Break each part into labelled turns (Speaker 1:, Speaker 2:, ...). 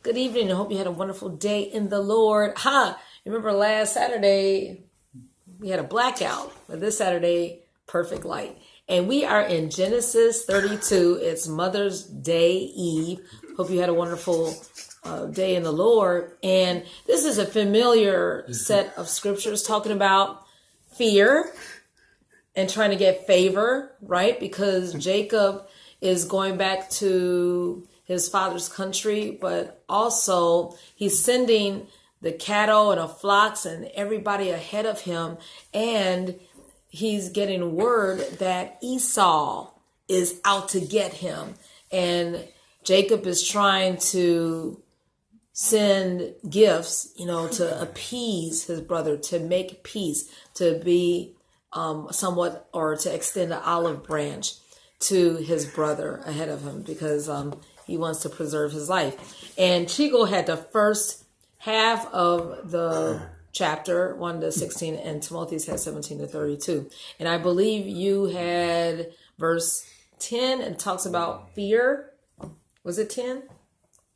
Speaker 1: Good evening. I hope you had a wonderful day in the Lord. Remember last Saturday, we had a blackout, but this Saturday, perfect light. And we are in Genesis 32. It's Mother's Day Eve. Hope you had a wonderful day in the Lord. And this is a familiar set of scriptures talking about fear and trying to get favor, right? Because Jacob is going back to his father's country, but also he's sending the cattle and the flocks and everybody ahead of him. And he's getting word that Esau is out to get him. And Jacob is trying to send gifts, to appease his brother, to make peace, to be somewhat, or to extend an olive branch to his brother ahead of him, because he wants to preserve his life. And Chico had the first half of the chapter 1-16, and Timothy's had 17-32. And I believe you had verse 10, and talks about fear. Was it 10,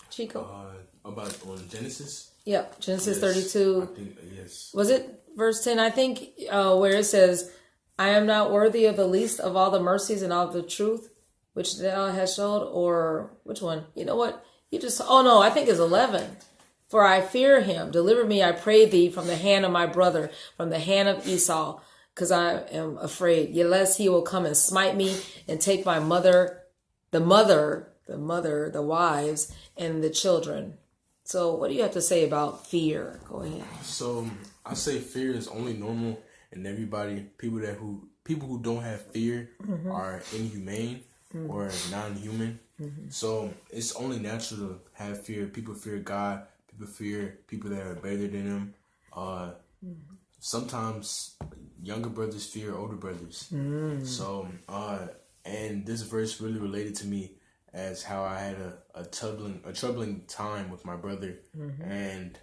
Speaker 1: Chico?
Speaker 2: About on Genesis?
Speaker 1: Yep, Genesis 32.
Speaker 2: I think, yes.
Speaker 1: Was it verse 10? I think where it says, I am not worthy of the least of all the mercies and all the truth which thou hast showed, or which one? You know what? I think it's 11. For I fear him. Deliver me, I pray thee, from the hand of my brother, from the hand of Esau, because I am afraid. Yet lest he will come and smite me and take my mother, the wives, and the children. So what do you have to say about fear? Go ahead.
Speaker 2: So I say fear is only normal in everybody. People who don't have fear are inhumane or non-human. So it's only natural to have fear. People fear God. People fear people that are better than them. Sometimes younger brothers fear older brothers. So and this verse really related to me as how I had a troubling time with my brother, and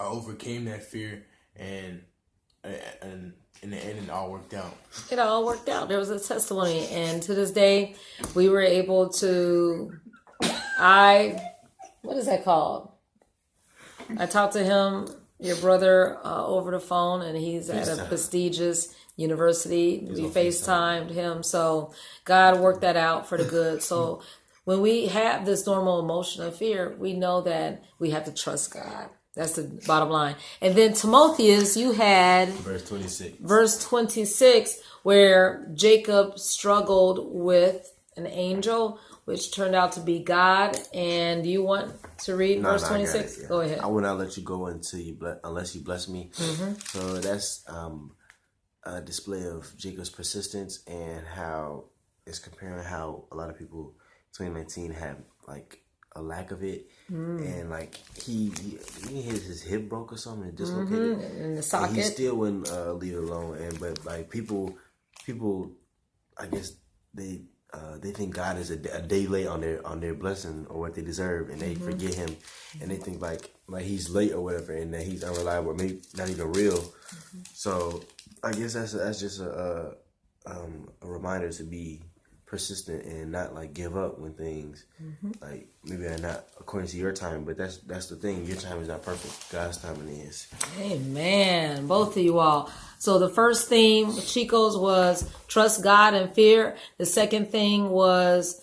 Speaker 2: I overcame that fear, and in the end, it all worked out.
Speaker 1: It all worked out. There was a testimony, and to this day, we were able to. What is that called? I talked to him, your brother, over the phone, and he's at a prestigious university. We FaceTimed him. So God worked that out for the good. So when we have this normal emotion of fear, we know that we have to trust God. That's the bottom line. And then Timotheus, you had verse 26, where Jacob struggled with an angel, which turned out to be God. And do you want to read verse 26?
Speaker 3: Yeah.
Speaker 1: Go ahead.
Speaker 3: I will not let you go unless you bless me. So that's a display of Jacob's persistence, and how it's comparing how a lot of people 2019 have like a lack of it, and like he his hip broke or something and dislocated
Speaker 1: in the socket.
Speaker 3: And he still wouldn't leave it alone. But like people, I guess they think God is a day late on their blessing or what they deserve, and they forget him, and they think like he's late or whatever, and that he's unreliable, maybe not even real. So I guess that's just a reminder to be persistent and not like give up when things like maybe are not according to your time. But that's the thing. Your time is not perfect. God's timing is. Amen.
Speaker 1: Both of you all. So the first theme, Chico's, was trust God and fear. The second thing was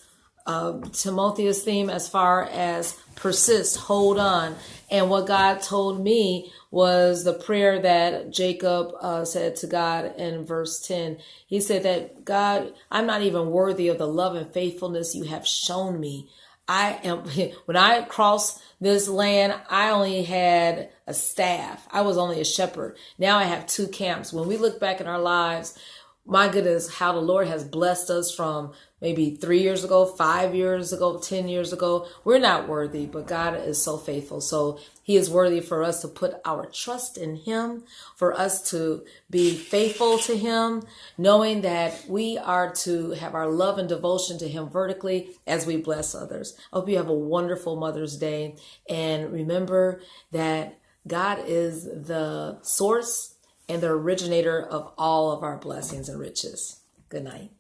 Speaker 1: Timotheus' theme as far as persist, hold on. And what God told me was the prayer that Jacob said to God in verse 10. He said that, God, I'm not even worthy of the love and faithfulness you have shown me. When I crossed this land, I only had a staff. I was only a shepherd. Now I have 2 camps. When we look back in our lives, my goodness, how the Lord has blessed us from maybe 3 years ago, 5 years ago, 10 years ago. We're not worthy, but God is so faithful. So he is worthy for us to put our trust in him, for us to be faithful to him, knowing that we are to have our love and devotion to him vertically as we bless others. I hope you have a wonderful Mother's Day. And remember that God is the source and the originator of all of our blessings and riches. Good night.